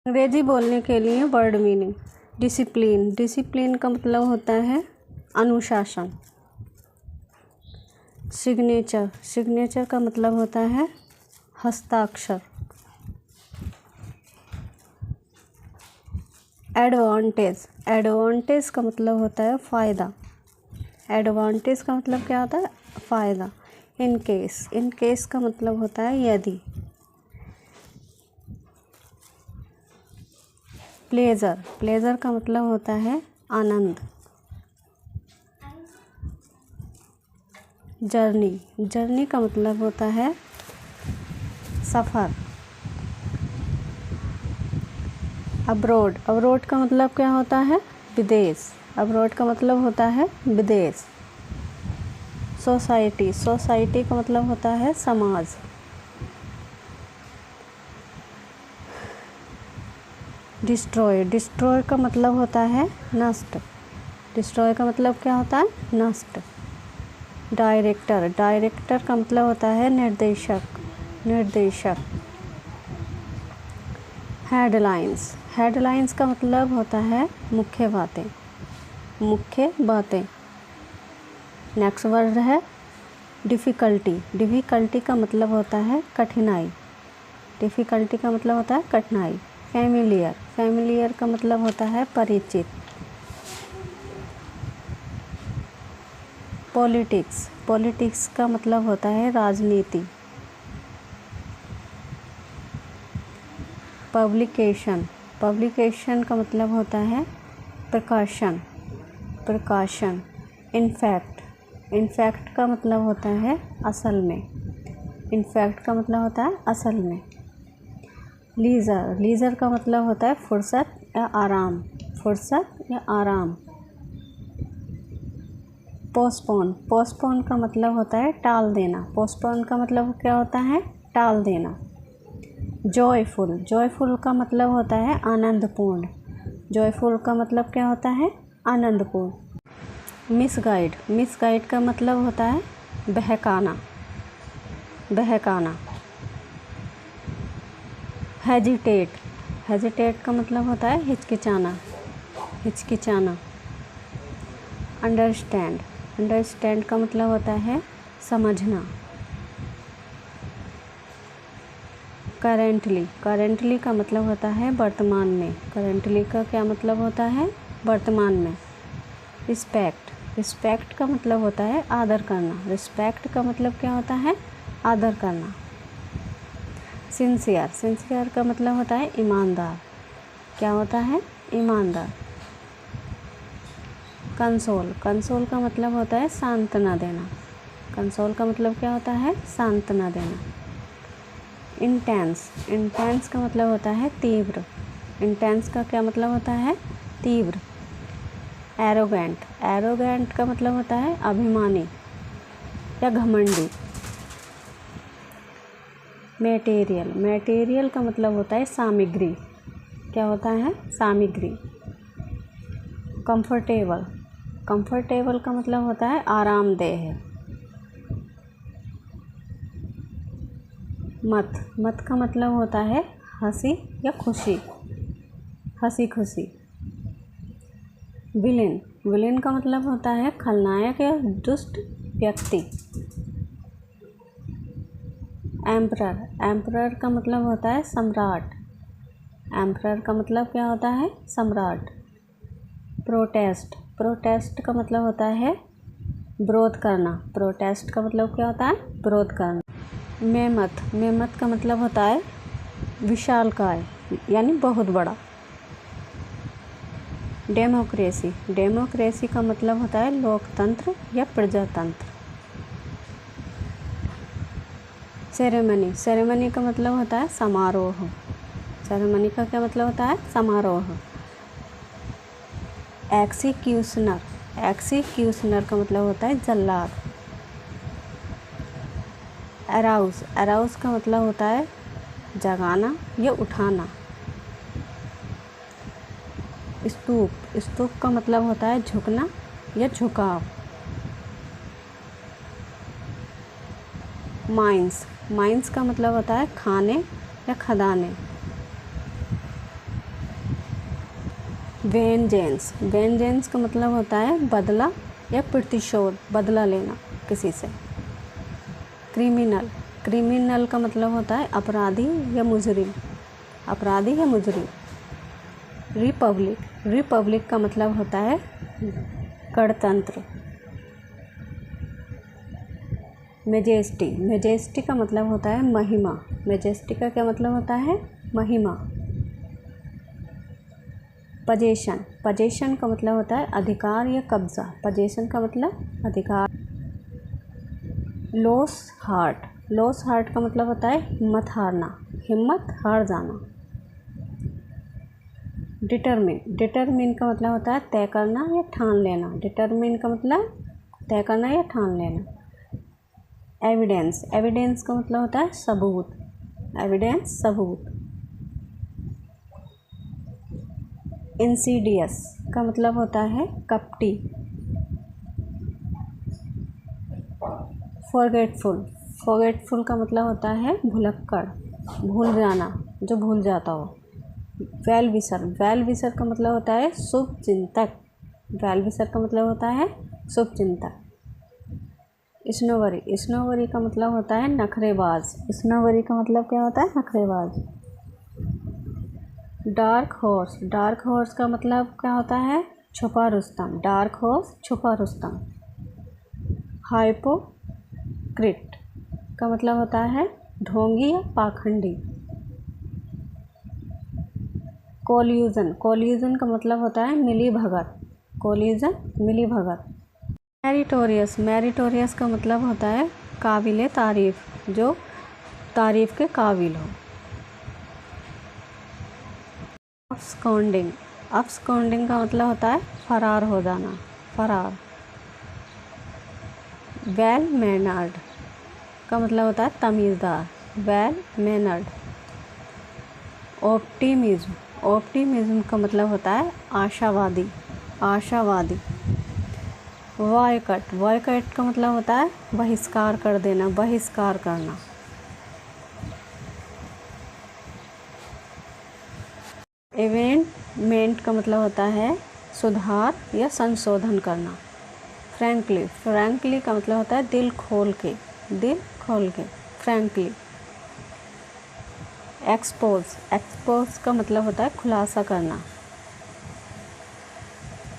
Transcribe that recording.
अंग्रेजी बोलने के लिए वर्ड मीनिंग। डिसिप्लिन, डिसिप्लिन का मतलब होता है अनुशासन। सिग्नेचर, सिग्नेचर का मतलब होता है हस्ताक्षर। एडवांटेज, एडवांटेज का मतलब होता है फ़ायदा। एडवांटेज का मतलब क्या होता है? फ़ायदा। इन केस, इन केस का मतलब होता है यदि। प्लेजर, प्लेजर का मतलब होता है आनंद। जर्नी, जर्नी का मतलब होता है सफ़र। अब्रोड, अब्रोड का मतलब क्या होता है? विदेश। अब्रोड का मतलब होता है विदेश। सोसाइटी, सोसाइटी का मतलब होता है समाज। डिस्ट्रॉय, डिस्ट्रॉय का मतलब होता है नष्ट। डिस्ट्रॉय का मतलब क्या होता है? नष्ट। डायरेक्टर, डायरेक्टर का मतलब होता है निर्देशक, निर्देशक। हेडलाइंस, हेडलाइंस का मतलब होता है मुख्य बातें, मुख्य बातें। नेक्स्ट वर्ड है डिफ़िकल्टी, डिफ़िकल्टी का मतलब होता है कठिनाई। डिफ़िकल्टी का मतलब होता है कठिनाई। फैमिलियर, फैमिलियर का मतलब होता है परिचित। पॉलिटिक्स, पॉलिटिक्स का मतलब होता है राजनीति। पब्लिकेशन, पब्लिकेशन का मतलब होता है प्रकाशन, प्रकाशन। इनफैक्ट, इनफैक्ट का मतलब होता है असल में। इनफैक्ट का मतलब होता है असल में। लीज़र, लीज़र का मतलब होता है फुर्सत या आराम, फुर्सत या आराम। पोस्टपोन, पोस्टपोन का मतलब होता है टाल देना। पोस्टपोन का मतलब क्या होता है? टाल देना। जॉयफुल, जॉयफुल का मतलब होता है आनंदपूर्ण। जॉयफुल का मतलब क्या होता है? आनंदपूर्ण। मिसगाइड, मिसगाइड का मतलब होता है बहकाना, बहकाना। हेजिटेट, हेजिटेट का मतलब होता है हिचकिचाना, हिचकिचाना। अंडरस्टैंड, अंडरस्टैंड का मतलब होता है समझना। करेंटली, करेंटली का मतलब होता है वर्तमान में। करेंटली का क्या मतलब होता है? वर्तमान में। रिस्पेक्ट, रिस्पेक्ट का मतलब होता है आदर करना। रिस्पेक्ट का मतलब क्या होता है? आदर करना। सिंसियर, सिंसियर का मतलब होता है ईमानदार। क्या होता है? ईमानदार। कंसोल, कंसोल का मतलब होता है सांत्वना देना। कंसोल का मतलब क्या होता है? सांत्वना देना। इंटेंस, इंटेंस का मतलब होता है तीव्र। इंटेंस का क्या मतलब होता है? तीव्र। एरोगेंट, एरोगेंट का मतलब होता है अभिमानी या घमंडी। मटेरियल, मटेरियल का मतलब होता है सामग्री। क्या होता है? सामग्री। कंफर्टेबल, कंफर्टेबल का मतलब होता है आरामदेह। मत, मत का मतलब होता है हंसी या खुशी, हंसी खुशी। विलेन, विलेन का मतलब होता है खलनायक या दुष्ट व्यक्ति। एम्परर, एम्परर का मतलब होता है सम्राट। एम्परर का मतलब क्या होता है? सम्राट। प्रोटेस्ट, प्रोटेस्ट का मतलब होता है विरोध करना। प्रोटेस्ट का मतलब क्या होता है? विरोध करना। मेमथ, मेमथ का मतलब होता है विशालकाय यानी बहुत बड़ा। डेमोक्रेसी, डेमोक्रेसी का मतलब होता है लोकतंत्र या प्रजातंत्र। सेरेमनी, सेरेमनी का मतलब होता है समारोह। सेरेमनी का क्या मतलब होता है? समारोह। एक्सीक्यूशनर, एक्सीक्यूशनर का मतलब होता है जल्लाद। अराउज, अराउज का मतलब होता है जगाना या उठाना। स्तूप, स्तूप का मतलब होता है झुकना या झुकाव। माइंस, माइंस का मतलब होता है खाने या खदाने। वेंजेंस, वेंजेंस का मतलब होता है बदला या प्रतिशोध, बदला लेना किसी से। क्रिमिनल, क्रिमिनल का मतलब होता है अपराधी या मुजरिम, अपराधी या मुजरिम। रिपब्लिक, रिपब्लिक का मतलब होता है गणतंत्र। मेजेस्टी, मेजेस्टी का मतलब होता है महिमा, मेजेस्टी का क्या मतलब होता है? महिमा। पजेशन, पजेशन का मतलब होता है अधिकार या कब्जा, पजेशन का मतलब अधिकार। लॉस हार्ट, लॉस हार्ट का मतलब होता है हिम्मत हारना, हिम्मत हार जाना। डिटरमिन, डिटरमिन का मतलब होता है तय करना या ठान लेना, डिटरमिन का मतलब तय करना या ठान लेना। एविडेंस, एविडेंस का मतलब होता है सबूत, एविडेंस सबूत। इंसीडियस का मतलब होता है कपटी। फॉरगेटफुल, फॉरगेटफुल का मतलब होता है भुलक्कड़, भूल जाना, जो भूल जाता हो। वेल विशर, वेल विशर का मतलब होता है शुभ चिंतक, वेल विशर का मतलब होता है शुभ चिंतक। स्नोवरी, स्नोवरी का मतलब होता है नखरेबाज, स्नोवरी का मतलब क्या होता है? नखरेबाज। डार्क हॉर्स, डार्क हॉर्स का मतलब क्या होता है? छुपा रुस्तम, डार्क हॉर्स छुपा रुस्तम। हाइपोक्रिट का मतलब होता है ढोंगी या पाखंडी। कोल्यूजन, कोल्यूजन का मतलब होता है मिली भगत, कोल्यूजन मिली भगत। मेरिटोरियस, मेरिटोरियस का मतलब होता है काबिले तारीफ़, जो तारीफ़ के काबिल हो। अब्सकॉन्डिंग, अब्सकॉन्डिंग का मतलब होता है फरार हो जाना, फरार। वेल मैनर्ड का मतलब होता है तमीज़दार, वेल मैनर्ड। ऑप्टिमिज्म, ऑप्टिमिज्म का मतलब होता है आशावादी, आशावादी। बॉयकॉट, बॉयकॉट का मतलब होता है बहिष्कार कर देना, बहिष्कार करना। इवेंटमेंट का मतलब होता है सुधार या संशोधन करना। फ्रैंकली, फ्रैंकली का मतलब होता है दिल खोल के, दिल खोल के, फ्रैंकली। एक्सपोज, एक्सपोज का मतलब होता है खुलासा करना,